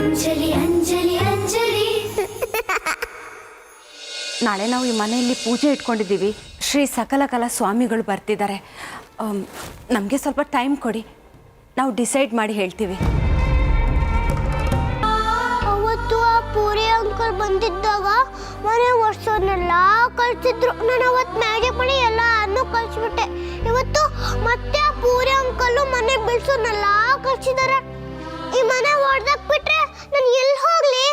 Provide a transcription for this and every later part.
ಅಂಜಲಿ ಅಂಜಲಿ ಅಂಜಲಿ. ನಾಳೆ ನಾವು ಈ ಮನೆಯಲ್ಲಿ ಪೂಜೆ ಇಟ್ಕೊಂಡಿದ್ದೀವಿ. ಶ್ರೀ ಸಕಲ ಕಲಾ ಸ್ವಾಮಿಗಳು ಬರ್ತಿದ್ದಾರೆ. ನಮಗೆ ಸ್ವಲ್ಪ ಟೈಮ್ ಕೊಡಿ, ನಾವು ಡಿಸೈಡ್ ಮಾಡಿ ಹೇಳ್ತೀವಿ. ಅವತ್ತು ಆ ಪೂರಿ ಅಂಕಲ್ ಬಂದಿದ್ದಾಗ ಮನೆ ವರ್ಷನೆಲ್ಲ ಕಳ್ಸಿದ್ರು. ನಾನು ಅವತ್ತು ಮ್ಯಾಜಿಕ್ ಮಾಡಿ ಎಲ್ಲ ಅನ್ನು ಕಳ್ಸಿಬಿಟ್ಟೆ. ಇವತ್ತು ಮತ್ತೆ ಆ ಪೂರಿ ಅಂಕಲ್ ಮನೆ ಬಿಡ್ಸೋನೆಲ್ಲ ಕಳ್ಸಿದ್ದಾರೆ. ಈ ಮನೆ ಹೊಡೆದಾಕ್ ಬಿಟ್ರೆ ನಾನು ಎಲ್ಲಿ ಹೋಗ್ಲಿ?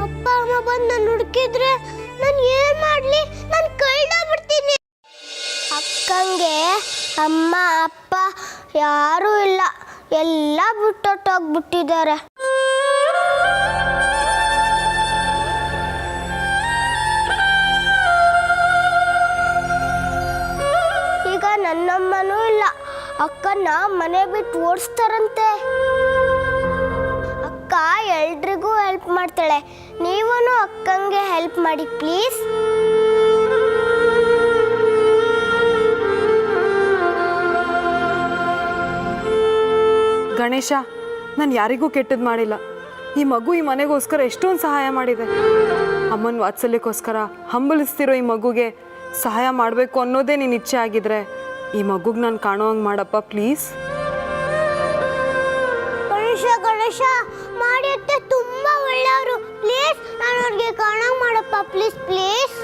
ಅಪ್ಪ ಅಮ್ಮ ಬಂದು ನಾನು ಹುಡುಕಿದ್ರೆ ನಾನು ಏನ್ ಮಾಡ್ಲಿ? ನಾನು ಕಳ್ದೋಗ್ಬಿಡ್ತೀನಿ. ಅಕ್ಕಂಗೆ ಅಮ್ಮ ಅಪ್ಪ ಯಾರೂ ಇಲ್ಲ, ಎಲ್ಲ ಬಿಟ್ಟೊಟ್ಟೋಗ್ಬಿಟ್ಟಿದ್ದಾರೆ. ಈಗ ನನ್ನಮ್ಮನೂ ಇಲ್ಲ. ಅಕ್ಕನ ಮನೆ ಬಿಟ್ಟು ಓಡಿಸ್ತಾರಂತೆ. ಅಕ್ಕ ಎಲ್ರಿಗೂ ಹೆಲ್ಪ್ ಮಾಡ್ತಾಳೆ. ನೀವೂ ಅಕ್ಕಂಗೆ ಹೆಲ್ಪ್ ಮಾಡಿ ಪ್ಲೀಸ್. ಗಣೇಶ, ನಾನು ಯಾರಿಗೂ ಕೆಟ್ಟದ್ದು ಮಾಡಿಲ್ಲ. ಈ ಮಗು ಈ ಮನೆಗೋಸ್ಕರ ಎಷ್ಟೊಂದು ಸಹಾಯ ಮಾಡಿದೆ. ಅಮ್ಮನ ವಾತ್ಸಲ್ಯಕ್ಕೋಸ್ಕರ ಹಂಬಲಿಸ್ತಿರೋ ಈ ಮಗುಗೆ ಸಹಾಯ ಮಾಡಬೇಕು ಅನ್ನೋದೇ ನಿನ್ನ ಇಚ್ಛೆ ಆಗಿದ್ರೆ ಈ ಮಗುಗೆ ನಾನು ಕಾಣೋ ಹಂಗೆ ಮಾಡಪ್ಪ ಪ್ಲೀಸ್. ಗಣೇಶ ಗಣೇಶ ಮಾಡಿ ಅತ್ತೆ ತುಂಬಾ ಒಳ್ಳೆಯವರು. ಪ್ಲೀಸ್ ನಾನು ಅವ್ರಿಗೆ ಕಾಣಂಗ್ ಮಾಡಪ್ಪ ಪ್ಲೀಸ್ ಪ್ಲೀಸ್.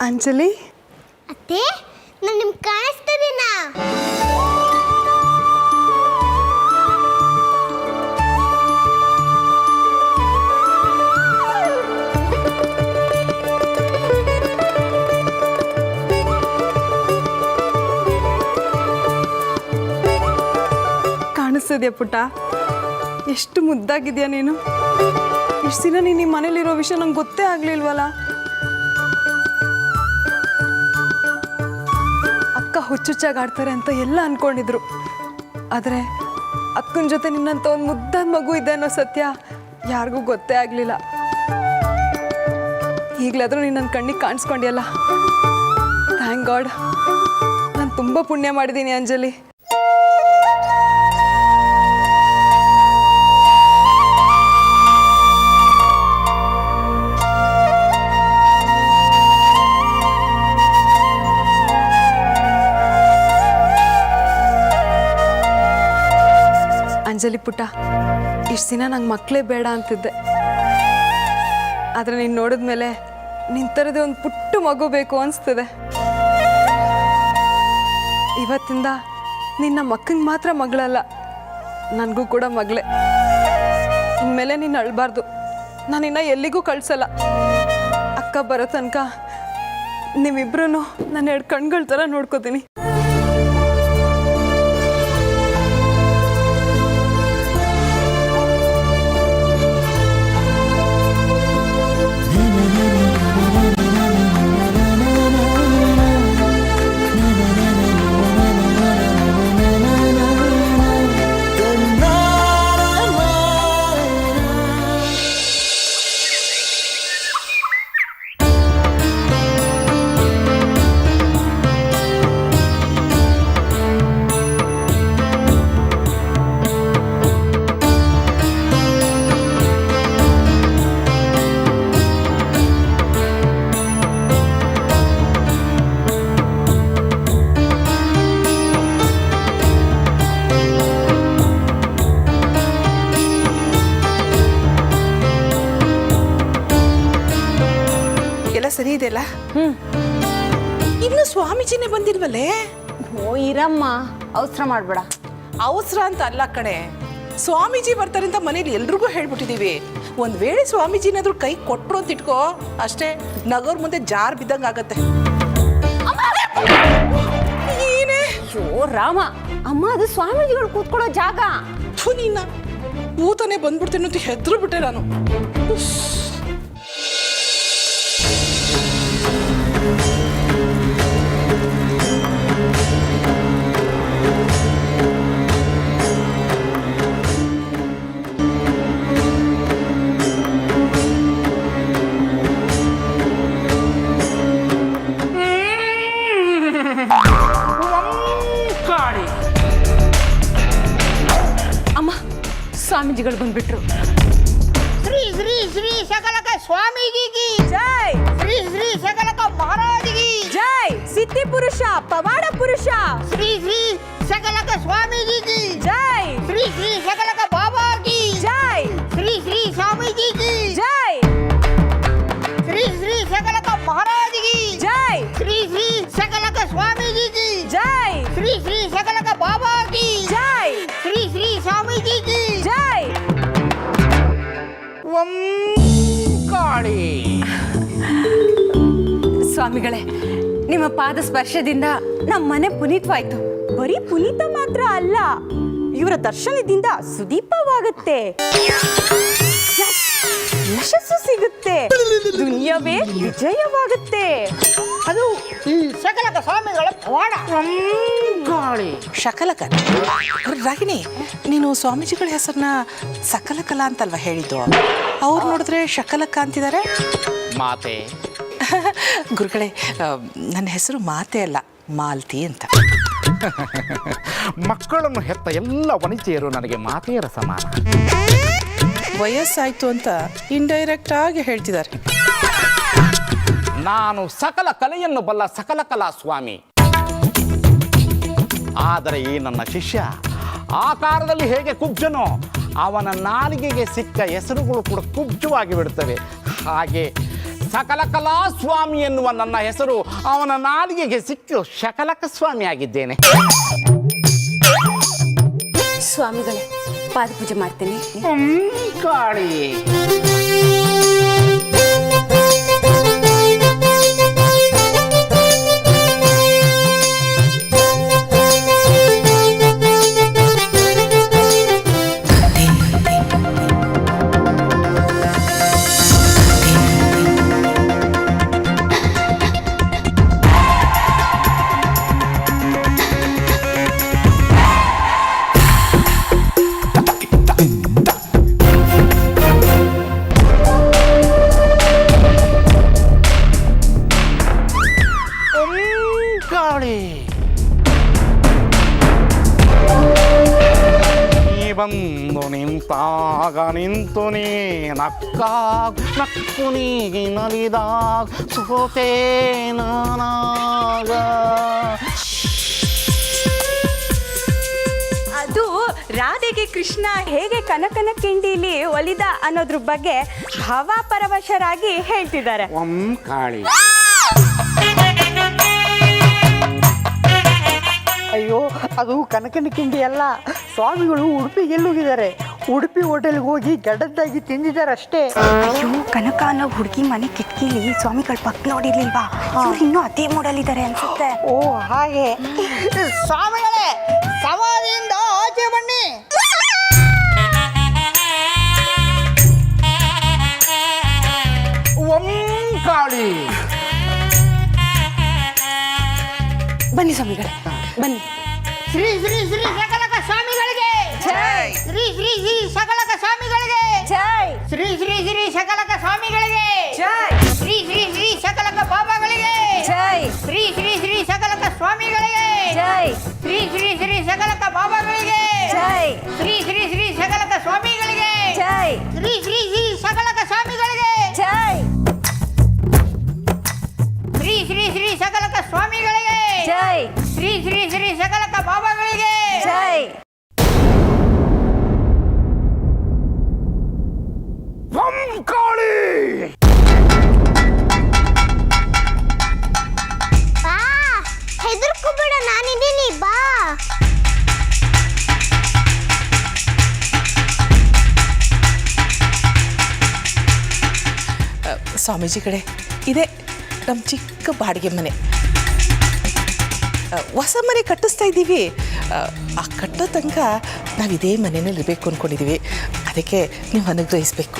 ಅಂಜಲಿ, ಅತ್ತೆ ನಾನು ನಿಮ್ಗೆ ಕಾಣಿಸ್ತಿದ್ದೀನಾ? ಕಾಣಿಸ್ತಿದ್ಯಾ ಪುಟ್ಟ? ಎಷ್ಟು ಮುದ್ದಾಗಿದ್ಯಾ ನೀನು. ಇಷ್ಟು ದಿನ ನೀನು ಈ ಮನೇಲಿರೋ ವಿಷಯ ನಂಗೆ ಗೊತ್ತೇ ಆಗಲಿಲ್ವಲ್ಲ. ಅಕ್ಕ ಹುಚ್ಚುಚ್ಚಾಗಿ ಆಡ್ತಾರೆ ಅಂತ ಎಲ್ಲ ಅಂದ್ಕೊಂಡಿದ್ರು. ಆದರೆ ಅಕ್ಕನ ಜೊತೆ ನಿನ್ನಂಥ ಒಂದು ಮುದ್ದಾದ ಮಗು ಇದೆ ಅನ್ನೋ ಸತ್ಯ ಯಾರಿಗೂ ಗೊತ್ತೇ ಆಗಲಿಲ್ಲ. ಈಗಲಾದರೂ ನೀನು ನನ್ನ ಕಣ್ಣಿಗೆ ಕಾಣಿಸ್ಕೊಂಡಿಯಲ್ಲ, ಥ್ಯಾಂಕ್ ಗಾಡ್. ನಾನು ತುಂಬ ಪುಣ್ಯ ಮಾಡಿದ್ದೀನಿ ಅಂಜಲಿ. ಅಂಜಲಿ ಪುಟ್ಟ, ಇಷ್ಟು ದಿನ ನಂಗೆ ಮಕ್ಕಳೇ ಬೇಡ ಅಂತಿದ್ದೆ. ಆದರೆ ನೀನು ನೋಡಿದ್ಮೇಲೆ ನಿನ್ನ ಥರದೇ ಒಂದು ಪುಟ್ಟ ಮಗು ಬೇಕು ಅನಿಸ್ತದೆ. ಇವತ್ತಿಂದ ನಿನ್ನ ಮಕ್ಕಂಗೆ ಮಾತ್ರ ಮಗಳಲ್ಲ, ನನಗೂ ಕೂಡ ಮಗಳೇ. ಇನ್ಮೇಲೆ ನೀನು ಅಳಬಾರ್ದು. ನಾನಿನ್ನ ಎಲ್ಲಿಗೂ ಕಳಿಸಲ್ಲ. ಅಕ್ಕ ಬರೋ ತನಕ ನೀವಿಬ್ರು ನನ್ನ 2 ಕಣ್ಗಳ ಥರ ನೋಡ್ಕೋತೀನಿ. ಸರಿ ಇದೆಯಲ್ಲ? ಇನ್ನು ಸ್ವಾಮೀಜಿನೇ ಬಂದಿಲ್ವಲ್ಲೇ? ಓ ಇರಮ್ಮ, ಅವಸರ ಮಾಡಬೇಡ. ಅವಸರ ಅಂತ ಅಲ್ಲ ಕಣೆ, ಸ್ವಾಮೀಜಿ ಬರ್ತಾರೆ ಅಂತ ಮನೇಲಿ ಎಲ್ರಿಗೂ ಹೇಳ್ಬಿಟ್ಟಿದೀವಿ. ಒಂದ್ ವೇಳೆ ಸ್ವಾಮೀಜಿನಾದ್ರೂ ಕೈ ಕೊಟ್ರು ಅಂತ ಇಟ್ಕೋ, ಅಷ್ಟೇ ನಗೋರ್ ಮುಂದೆ ಜಾರ್ ಬಿದ್ದಂಗ ಆಗತ್ತೆ. ಏನೇ ಓ ರಾಮ, ಅಮ್ಮ ಅದು ಸ್ವಾಮೀಜಿಗಳು ಕೂತ್ಕೊಳ್ಳೋ ಜಾಗ. ನಿನ್ನ ಊತನೇ ಬಂದ್ಬಿಡ್ತೇನೆ ಅಂತ ಹೆದ್ರು ಬಿಟ್ಟೆ ನಾನು. ಅಮ್ಮ, ಸ್ವಾಮೀಜಿಗಳು ಬಂದ್ಬಿಟ್ರು. ಶ್ರೀ ಶ್ರೀ ಶ್ರೀ ಸಕಲಕ ಸ್ವಾಮೀಜಿಗೆ ಜೈ. ಶ್ರೀ ಶ್ರೀ ಸಕಲಕ ಮಹಾರಾಜಿಗೆ ಜೈ. ಸಿದ್ಧಿ ಪುರುಷ, ಪವಾಡ ಪುರುಷ. ಶ್ರೀ ಶ್ರೀ ಸಕಲಕ ಸ್ವಾಮೀಜಿಗೆ ಜೈ. ಶ್ರೀ ಶ್ರೀ ಸಕಲಕ ಬಾಬಾಗೆ ಜೈ. ಶ್ರೀ ಶ್ರೀ ಸ್ವಾಮೀಜಿಗೆ ಜೈ. ಶ್ರೀ ಶ್ರೀ ಸಕಲಕ ಮಹಾರಾಜಿಗೆ ಜೈ. ಶ್ರೀ ಶ್ರೀ ಸಕಲಕ ಸ್ವಾಮೀಜಿಗೆ ಜೈ. ಶ್ರೀ ಶ್ರೀ ಸಕಲಕ ಬಾಬಾಗೆ ಜೈ. ಶ್ರೀ ಶ್ರೀ ಸ್ವಾಮೀಜಿಗೆ ಜೈ. ಕಾಳಿ. ಸ್ವಾಮಿಗಳೇ, ನಿಮ್ಮ ಪಾದ ಸ್ಪರ್ಶದಿಂದ ನಮ್ಮ ಮನೆ ಪುನೀತವಾಯ್ತು. ಬರೀ ಪುನೀತ ಮಾತ್ರ ಅಲ್ಲ, ಇವರ ದರ್ಶನದಿಂದ ಸುದೀಪವಾಗುತ್ತೆ, ಯಶಸ್ಸು ಸಿಗುತ್ತೆ, ದುನಿಯವೇ ವಿಜಯವಾಗುತ್ತೆ. ಅದು ಈ ಸಕಲಕ ಸ್ವಾಮಿಗಳ ಪವಾಡ. ಕಾಳಿ. ಶಕಲಕ. ರಾಗಿಣಿ, ನೀನು ಸ್ವಾಮೀಜಿಗಳ ಹೆಸರನ್ನ ಸಕಲಕಲ ಅಂತಲ್ವಾ ಹೇಳಿದ್ದು? ಅವ್ರು ನೋಡಿದ್ರೆ ಶಕಲಕ ಅಂತಿದ್ದಾರೆ. ಮಾತೆ. ಗುರುಗಳೇ, ನನ್ನ ಹೆಸರು ಮಾತೆ ಅಲ್ಲ, ಮಾಲ್ತಿ ಅಂತ. ಮಕ್ಕಳನ್ನು ಹೆತ್ತ ಎಲ್ಲ ವನಿತೆಯರು ನನಗೆ ಮಾತೆಯರ ಸಮಾನ. ವಯಸ್ಸಾಯ್ತು ಅಂತ ಇಂಡೈರೆಕ್ಟ್ ಆಗಿ ಹೇಳ್ತಿದ್ದಾರೆ. ನಾನು ಸಕಲ ಕಲೆಯನ್ನು ಬಲ್ಲ ಸಕಲ ಕಲಾ ಸ್ವಾಮಿ. ಆದರೆ ಈ ನನ್ನ ಶಿಷ್ಯ ಆಕಾರದಲ್ಲಿ ಹೇಗೆ ಕುಬ್ಜನೋ, ಅವನ ನಾಲಿಗೆಗೆ ಸಿಕ್ಕ ಹೆಸರುಗಳು ಕೂಡ ಕುಬ್ಜವಾಗಿ ಬಿಡುತ್ತವೆ. ಹಾಗೆ ಸಕಲ ಕಲಾ ಸ್ವಾಮಿ ಎನ್ನುವ ನನ್ನ ಹೆಸರು ಅವನ ನಾಲಿಗೆಗೆ ಸಿಕ್ಕು ಶಕಲಕ ಸ್ವಾಮಿ ಆಗಿದ್ದೇನೆ. ಸ್ವಾಮಿಗಳೇ, ಪಾದ ಪೂಜೆ ಮಾಡ್ತೀನಿ. ಕಾಳಿ. ಬಂದು ನಿಂತಾಗ ನಿಂತು ನೀ ನಕ್ಕಾಗ ನಕ್ಕು ನೀ ನಲಿದಾಗ ಸೋತೆ ನಾನಾಗ. ಅದು ರಾಧೆಗೆ ಕೃಷ್ಣ ಹೇಗೆ ಕನಕನ ಕಿಂಡಿಲಿ ಒಲಿದ ಅನ್ನೋದ್ರ ಬಗ್ಗೆ ಭಾವಪರವಶರಾಗಿ ಹೇಳ್ತಿದ್ದಾರೆ. ಕಾಳಿ. ಅಯ್ಯೋ, ಅದು ಕನಕನ ಕಿಂಡಿ ಅಲ್ಲ. ಸ್ವಾಮಿಗಳು ಉಡುಪಿಗೆ ಎಲ್ಲೋಗಿದ್ದಾರೆ. ಉಡುಪಿ ಹೋಟೆಲ್ಗೆ ಹೋಗಿ ಗಡ್ಡದ್ದಾಗಿ ತಿಂದಿದ್ದಾರೆ ಅಷ್ಟೇ. ಅಯ್ಯೋ, ಕನಕ ಅನ್ನೋ ಹುಡುಗಿ ಮನೆ ಕಿಟಕಿಲಿ ಸ್ವಾಮಿಗಳ ಪಕ್ಕ ನೋಡಿರ್ಲಿಲ್ವಾ? ಇನ್ನೂ ಅದೇ ಮೂಡಲಿದ್ದಾರೆ ಅನ್ಸುತ್ತೆ. ಓ ಹಾಗೆ. ಸ್ವಾಮಿಗಳೇ, ಸಮಾಧಿಯಿಂದ ಆಚೆ ಬನ್ನಿ. ಕಾಳಿ. ಬನ್ನಿ ಸ್ವಾಮಿಗಳೇ, ಬನ್ನಿ. ಶ್ರೀ ಶ್ರೀ ಶ್ರೀ ಸಕಲಕ ಸ್ವಾಮಿಗಳಿಗೆ ಜೈ. ಶ್ರೀ ಶ್ರೀ ಶ್ರೀ ಸಕಲಕ ಸ್ವಾಮಿಗಳಿಗೆ ಜೈ. ಶ್ರೀ ಶ್ರೀ ಶ್ರೀ ಸಕಲಕ ಸ್ವಾಮಿಗಳಿಗೆ ಜೈ. ಶ್ರೀ ಶ್ರೀ ಶ್ರೀ ಸಕಲಕ ಬಾಬಾಗಳಿಗೆ ಜೈ. ಶ್ರೀ ಶ್ರೀ ಶ್ರೀ ಸಕಲಕ ಸ್ವಾಮಿಗಳಿಗೆ ಜೈ. ಶ್ರೀ ಶ್ರೀ ಶ್ರೀ ಸಕಲಕ ಬಾಬಾಗಳಿಗೆ ಜೈ. ಶ್ರೀ ಶ್ರೀ ಶ್ರೀ ಸಕಲಕ ಸ್ವಾಮಿಗಳಿಗೆ ಜೈ. ಶ್ರೀ ಶ್ರೀ ಶ್ರೀ ಸಕಲಕ ಸ್ವಾಮಿಗಳಿಗೆ ಜೈ. ಶ್ರೀ ಶ್ರೀ ಶ್ರೀ ಸಕಲಕ ಸ್ವಾಮಿಗಳಿಗೆ ಜೈ. ಶ್ರೀ ಶ್ರೀ ಶ್ರೀ ಸಕಲಕ ಬಾಬಾಗಳಿಗೆ ಜೈ. ಕಾಳಿ. ಬಾ, ಹೆದರ್ಕೋಬೇಡ, ನಾನಿದ್ದೀನಿ, ಬಾ. ಸ್ವಾಮೀಜಿ ಕಡೆ ಇದೆ ನಮ್ಮ ಚಿಕ್ಕ ಬಾಡಿಗೆ ಮನೆ. ಹೊಸ ಮನೆ ಕಟ್ಟಿಸ್ತಾ ಇದ್ದೀವಿ. ಆ ಕಟ್ಟೋ ತನಕ ನಾವು ಇದೇ ಮನೆಯಲ್ಲಿ ಇರಬೇಕು ಅಂದ್ಕೊಂಡಿದ್ದೀವಿ. ಅದಕ್ಕೆ ನೀವು ಅನುಗ್ರಹಿಸಬೇಕು.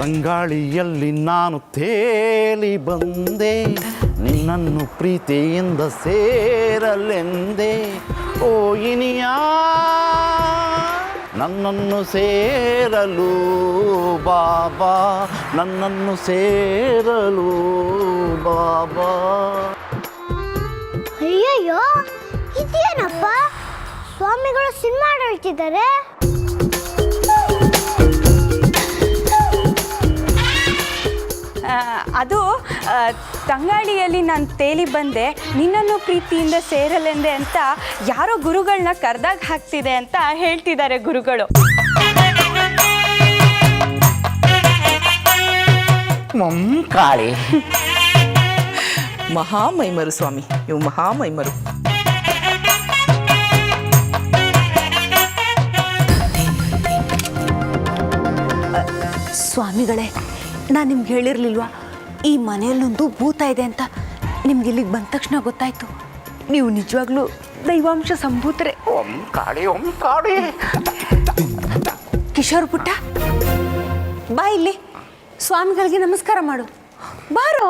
ತಂಗಾಳಿಯಲ್ಲಿ ನಾನು ತೇಲಿ ಬಂದೆ, ನಿನ್ನನ್ನು ಪ್ರೀತಿಯಿಂದ ಸೇರಲೆಂದೆ. ಓ ಇನಿಯ ನನ್ನನ್ನು ಸೇರಲು ಬಾಬಾ, ನನ್ನನ್ನು ಸೇರಲು ಬಾಬಾ. ಅಯ್ಯಯ್ಯೋ ಇದೇನಪ್ಪ, ಸ್ವಾಮಿಗಳು ಸಿನಿಮಾ ಹೇಳ್ತಿದ್ದಾರೆ. ಅದು ತಂಗಾಳಿಯಲ್ಲಿ ನಾನು ತೇಲಿ ಬಂದೆ, ನಿನ್ನನ್ನು ಪ್ರೀತಿಯಿಂದ ಸೇರಲೆಂದೆ ಅಂತ ಯಾರೋ ಗುರುಗಳನ್ನ ಕರೆದಾಗ ಹಾಕ್ತಿದೆ ಅಂತ ಹೇಳ್ತಿದ್ದಾರೆ ಗುರುಗಳು. ಕಾಳಿ ಮಹಾಮೈಮರು ಸ್ವಾಮಿ, ಇವು ಮಹಾಮೈಮರು. ಸ್ವಾಮಿಗಳೇ, ನಾನು ನಿಮ್ಗೆ ಹೇಳಿರ್ಲಿಲ್ವಾ ಈ ಮನೆಯಲ್ಲೊಂದು ಭೂತ ಇದೆ ಅಂತ? ನಿಮ್ಗೆ ಇಲ್ಲಿಗೆ ಬಂದ ತಕ್ಷಣ ಗೊತ್ತಾಯ್ತು. ನೀವು ನಿಜವಾಗ್ಲೂ ದೈವಾಂಶ ಸಂಭೂತರೆ. ಕಾಳಿ ಕಾಳಿ. ಕಿಶೋರ್ ಪುಟ್ಟ, ಬಾ ಇಲ್ಲಿ, ಸ್ವಾಮಿಗಳಿಗೆ ನಮಸ್ಕಾರ ಮಾಡು. ಬಾರೋ.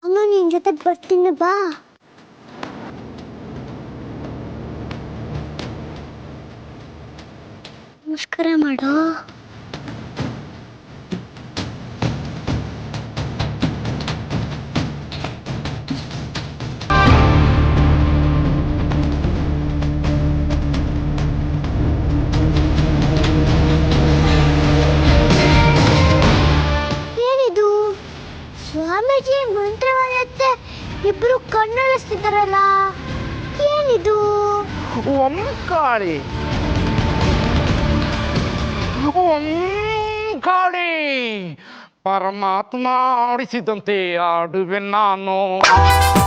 ಅಮ್ಮ ನಿನ್ ಜೊತೆ ಬರ್ತೀನಿ, ಬಾ. ನಮಸ್ಕಾರ ಮಾಡೋ. ಏನಿದು, ಸ್ವಾಮೀಜಿ ಮಂತ್ರವಾದತ್ತೆ ಇಬ್ರು ಕಣ್ಣಳಿಸ್ತಿದ್ದಾರಲ್ಲ, ಏನಿದು? ಕಾಳಿ ಕಾಳಿ, ಪರಮಾತ್ಮ ಆಡಿಸಿದಂತೆ ಆಡುವೆ ನಾನು,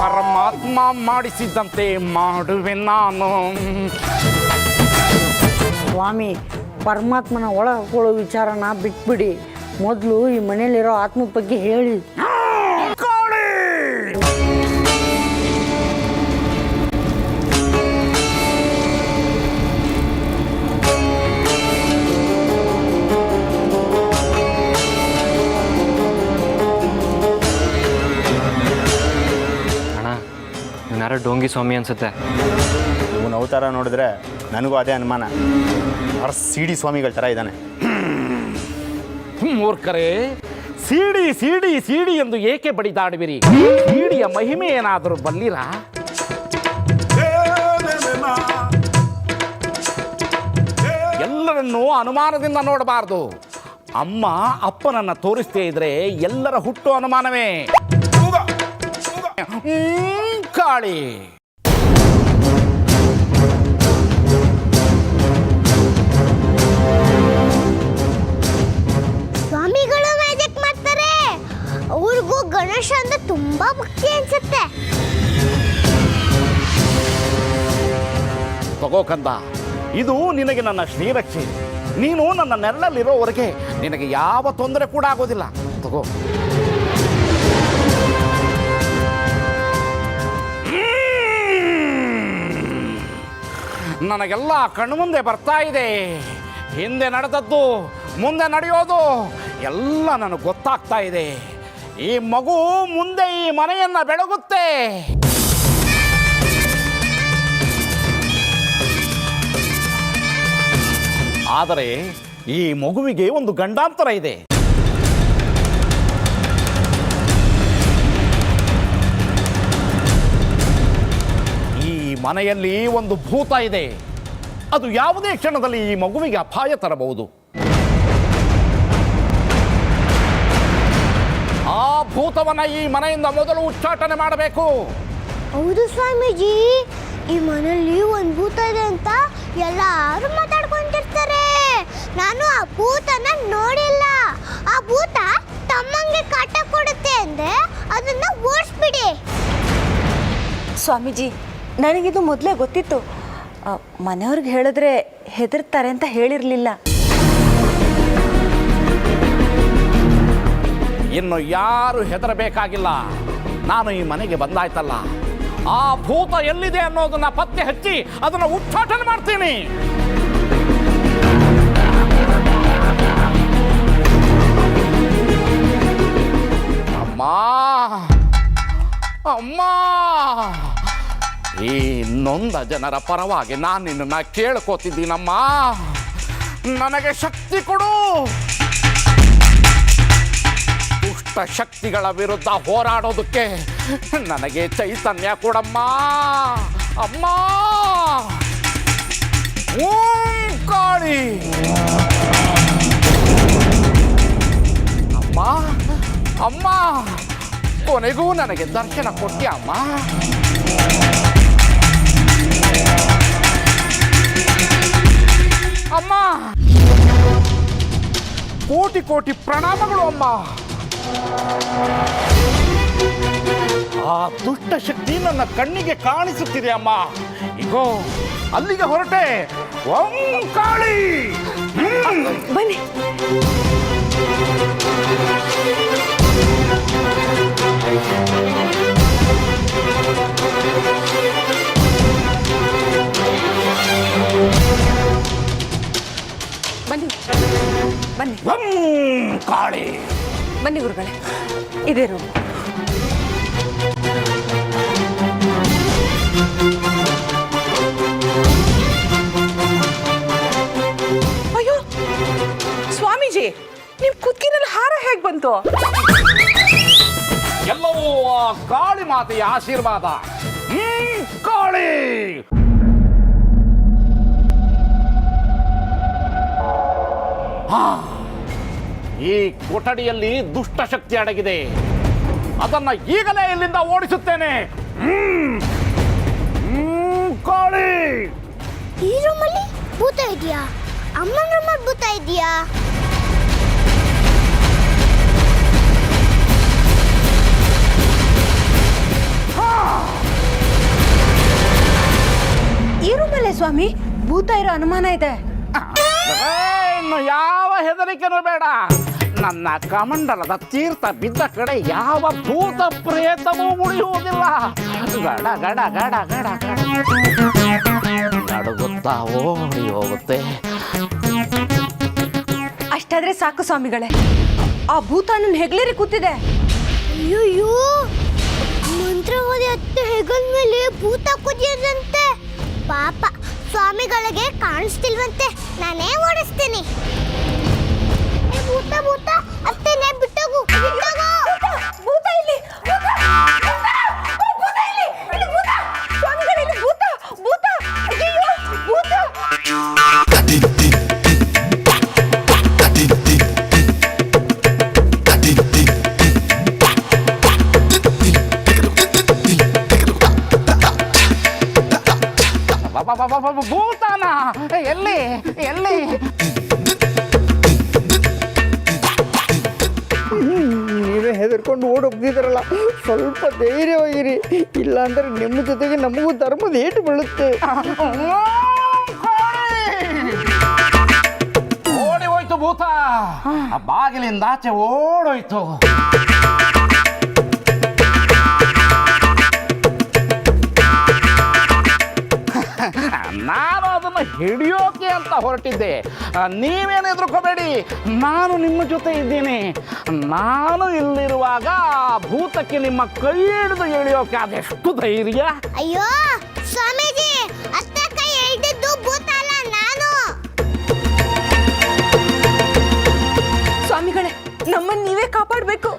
ಪರಮಾತ್ಮ ಮಾಡಿಸಿದಂತೆ ಮಾಡುವೆ ನಾನು. ಸ್ವಾಮಿ, ಪರಮಾತ್ಮನ ಒಳ ಹಾಕೊಳ್ಳೋ ವಿಚಾರನ ಬಿಟ್ಬಿಡಿ. ಮೊದಲು ಈ ಮನೇಲಿರೋ ಆತ್ಮ ಬಗ್ಗೆ ಹೇಳಿ. ಯಾರೋ ಡೋಂಗಿ ಸ್ವಾಮಿ ಅನ್ಸುತ್ತೆ. ಇವನ ಅವತಾರ ನೋಡಿದ್ರೆ ನನಗೂ ಅದೇ ಅನುಮಾನ. ಸಿಡಿ ಸ್ವಾಮಿಗಳ ಥರ ಇದ್ದಾನೆ. ಮೂರ್ಖರೇ, ಸಿಡಿ ಸಿಡಿ ಸಿಡಿ ಎಂದು ಏಕೆ ಬಡಿದಾಡುವಿರಿ? ಸಿಡಿಯ ಮಹಿಮೆ ಏನಾದರೂ ಬಲ್ಲಿರಾ? ಎಲ್ಲರನ್ನೂ ಅನುಮಾನದಿಂದ ನೋಡಬಾರದು. ಅಮ್ಮ ಅಪ್ಪನನ್ನ ತೋರಿಸ್ತೇ ಇದ್ರೆ ಎಲ್ಲರ ಹುಟ್ಟು ಅನುಮಾನವೇ. ಕಾಳಿ, ಸ್ವಾಮಿಗಳು ಮ್ಯಾಜಿಕ್ ಮಾಡ್ತಾರೆ. ಅವ್ರಿಗೂ ಗಣೇಶ ಅಂದ್ರೆ ತುಂಬಾ ಭಕ್ತಿ ಅನ್ಸುತ್ತೆ. ತಗೋ ಕಂದ, ಇದು ನಿನಗೆ ನನ್ನ ಶ್ರೀರಕ್ಷೆ. ನೀನು ನನ್ನ ನೆರಳಲ್ಲಿರೋವರೆಗೆ ನಿನಗೆ ಯಾವ ತೊಂದರೆ ಕೂಡ ಆಗೋದಿಲ್ಲ. ತಗೋ. ನನಗೆಲ್ಲ ಕಣ್ಮುಂದೆ ಬರ್ತಾ ಇದೆ. ಹಿಂದೆ ನಡೆದದ್ದು, ಮುಂದೆ ನಡೆಯೋದು ಎಲ್ಲ ನನಗೆ ಗೊತ್ತಾಗ್ತಾ ಇದೆ. ಈ ಮಗು ಮುಂದೆ ಈ ಮನೆಯನ್ನ ಬೆಳಗುತ್ತೆ. ಆದರೆ ಈ ಮಗುವಿಗೆ ಒಂದು ಗಂಡಾಂತರ ಇದೆ. ಈ ಮನೆಯಲ್ಲಿ ಒಂದು ಭೂತ ಇದೆ. ಅದು ಯಾವುದೇ ಕ್ಷಣದಲ್ಲಿ ಈ ಮಗುವಿಗೆ ಅಪಾಯ ತರಬಹುದು. ಆ ಭೂತವನ್ನ ಈ ಮನೆಯಿಂದ ಮೊದಲು ಉಚ್ಚಾಟನೆ ಮಾಡಬೇಕು. ಹೌದು ಸ್ವಾಮೀಜಿ, ಈ ಮನೆಯಲ್ಲಿ ಒಂದು ಭೂತ ಇದೆ ಅಂತ ಎಲ್ಲರೂ ಮಾತಾಡ್ಕೊಂತಿರ್ತಾರೆ. ನಾನು ಆ ಭೂತನ ನೋಡಿಲ್ಲ. ಆ ಭೂತ ತಮ್ಮಂಗೆ ಕಾಟ ಕೊಡುತ್ತೆ ಅಂದ್ರೆ ಅದನ್ನ ಓಡಿಸ್ಬಿಡಿ. ಸ್ವಾಮೀಜಿ, ನನಗಿದು ಮೊದಲೇ ಗೊತ್ತಿತ್ತು. ಮನೆಯವ್ರಿಗೆ ಹೇಳಿದ್ರೆ ಹೆದರ್ತಾರೆ ಅಂತ ಹೇಳಿರಲಿಲ್ಲ. ಇನ್ನು ಯಾರು ಹೆದರಬೇಕಾಗಿಲ್ಲ. ನಾನು ಈ ಮನೆಗೆ ಬಂದಾಯ್ತಲ್ಲ, ಆ ಭೂತ ಎಲ್ಲಿದೆ ಅನ್ನೋದನ್ನ ಪತ್ತೆ ಹಚ್ಚಿ ಅದನ್ನು ಉಚ್ಚಾಟನೆ ಮಾಡ್ತೀನಿ. ಅಮ್ಮ ಅಮ್ಮ, ಈ ನೊಂದ ಜನರ ಪರವಾಗಿ ನಾನು ನಿನ್ನನ್ನು ಕೇಳ್ಕೋತಿದ್ದೀನಮ್ಮ. ನನಗೆ ಶಕ್ತಿ ಕೊಡು. ದುಷ್ಟ ಶಕ್ತಿಗಳ ವಿರುದ್ಧ ಹೋರಾಡೋದಕ್ಕೆ ನನಗೆ ಚೈತನ್ಯ ಕೊಡಮ್ಮ. ಅಮ್ಮ ಓಂ ಕಾಳಿ. ಅಮ್ಮ ಅಮ್ಮ, ಕೊನೆಗೂ ನನಗೆ ದರ್ಶನ ಕೊಟ್ಟಿ ಅಮ್ಮ. ಅಮ್ಮ, ಕೋಟಿ ಕೋಟಿ ಪ್ರಣಾಮಗಳು ಅಮ್ಮ. ಆ ದುಷ್ಟ ಶಕ್ತಿ ನನ್ನ ಕಣ್ಣಿಗೆ ಕಾಣಿಸುತ್ತಿದೆ ಅಮ್ಮ. ಇಗೋ ಅಲ್ಲಿಗೆ ಹೊರಟೆ. ಓಂ ಕಾಳಿ. ಬನ್ನಿ. ಬನ್ನಿ ಬನ್ನಿ. ಓಂ ಕಾಳಿ. ಬನ್ನಿ ಗುರುಗಳೇ, ಇದೇ ರೂಮ್. ಅಯ್ಯೋ ಸ್ವಾಮೀಜಿ, ನಿಮ್ ಕುತ್ತಿಗೆನಲ್ಲಿ ಹಾರ ಹೇಗೆ ಬಂತು? ಎಲ್ಲವೂ ಆ ಕಾಳಿ ಮಾತೆಯ ಆಶೀರ್ವಾದ. ಕಾಳಿ. ಈ ಕೊಠಡಿಯಲ್ಲಿ ದುಷ್ಟಶಕ್ತಿ ಅಡಗಿದೆ. ಅದನ್ನ ಈಗಲೇ ಇಲ್ಲಿಂದ ಓಡಿಸುತ್ತೇನೆ. ಕಾಳಿ. ಈ ರೂಮಲ್ಲಿ ಭೂತ ಇದೆಯಾ? ಅಮ್ಮನ ರೂಮಲ್ಲಿ ಭೂತ ಇದೆಯಾ? ಈ ರೂಮಲ್ಲೇ ಸ್ವಾಮಿ ಭೂತ ಇರೋ ಅನುಮಾನ ಇದೆ. ಇನ್ನು ಯಾವ ಹೆದರಿಕೆನೂ ಬೇಡ. ನನ್ನ ಕಮಂಡಲದ ತೀರ್ಥ ಬಿದ್ದ ಕಡೆ ಯಾವ ಭೂತ ಪ್ರೇತವೂ ಉಳಿಯುವುದಿಲ್ಲ. ಗಡ ಗಡ ಗಡ ಗಡ ಗಡ ನಡುಗುತ್ತಾ ಓಡಿ ಹೋಗುತ್ತೆ. ಅಷ್ಟಾದ್ರೆ ಸಾಕು ಸ್ವಾಮಿಗಳೇ. ಆ ಭೂತ ನನ್ನ ಹೆಗ್ಲೇರಿ ಕೂತಿದೆ. ಅಯ್ಯೋ, ಮಂತ್ರವಾದಿ ಹತ್ತು ಹೆಗಲ್ ಮೇಲೆ ಭೂತ ಕುದಿಯದಂತೆ. ಪಾಪ ಸ್ವಾಮಿಗಳಿಗೆ ಕಾಣಿಸ್ತಿಲ್ವಂತೆ. ನಾನೇ ಓಡಿಸ್ತೀನಿ. ಭೂತ ಭೂತ ಅತ್ತೇನೆ, ಬಿಟ್ಟೋಗು ಬಿಟ್ಟೋಗು. ಭೂತ ಇಲ್ಲಿ, ಭೂತ ಇಲ್ಲಿ, ಭೂತ ಸ್ವಾಮಿಗಳೇ, ಇಲ್ಲಿ ಭೂತ ಭೂತ. ಅಯ್ಯೋ ಭೂತ. ಭೂತಾನ ಎಲ್ಲಿ ಎಲ್ಲಿ? ನೀವೇ ಹೆದರ್ಕೊಂಡು ಓಡೋಗ್ತಿದ್ದಾರಲ್ಲ, ಸ್ವಲ್ಪ ಧೈರ್ಯವಾಗಿರಿ. ಇಲ್ಲಾಂದ್ರೆ ನಿಮ್ಮ ಜೊತೆಗೆ ನಮಗೂ ಧರ್ಮದ ಏಟು ಬೀಳುತ್ತೆ. ಓಡಿ ಹೋಯ್ತು ಭೂತ. ಆ ಬಾಗಿಲಿಂದ ಆಚೆ ಓಡೋಯ್ತು. ನಾನು ಅದನ್ನು ಹಿಡಿಯೋಕೆ ಅಂತ ಹೊರಟಿದ್ದೆ. ನೀವೇನು ಹೆದರ್ಕೋಬೇಡಿ, ನಾನು ನಿಮ್ಮ ಜೊತೆ ಇದ್ದೀನಿ. ನಾನು ಇಲ್ಲಿರುವಾಗ ಭೂತಕ್ಕೆ ನಿಮ್ಮ ಕೈ ಹಿಡಿದು ಎಳೆಯೋಕೆ ಅದೆಷ್ಟು ಧೈರ್ಯ? ಅಯ್ಯೋ ಸ್ವಾಮೀಜಿ, ಅತ್ತ ಕೈ ಹಿಡಿದಿದ್ದು ಭೂತ ಅಲ್ಲ, ನಾನು. ಸ್ವಾಮಿಗಳೇ, ನಮ್ಮನ್ನು ನೀವೇ ಕಾಪಾಡಬೇಕು.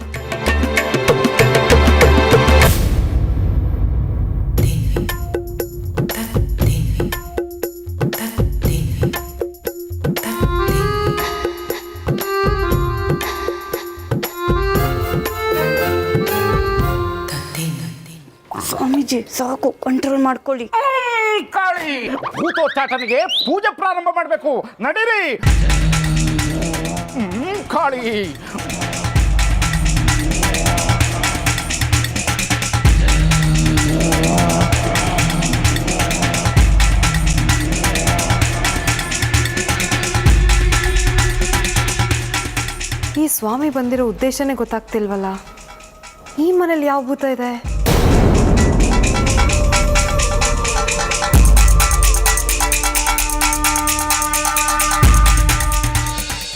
ಸ್ವಾಮೀಜಿ ಸಾಕು, ಕಂಟ್ರೋಲ್ ಮಾಡ್ಕೊಳ್ಳಿ. ಕಾಳಿ, ಭೂತೋಚ್ಚಾಟನೆಗೆ ಪೂಜೆ ಪ್ರಾರಂಭ ಮಾಡಬೇಕು. ನಡೀರಿ. ಕಾಳಿ. ಸ್ವಾಮಿ ಬಂದಿರೋ ಉದ್ದೇಶನೇ ಗೊತ್ತಾಗ್ತಿಲ್ವಲ್ಲ. ಈ ಮನೇಲಿ ಯಾವ ಭೂತ ಇದೆ?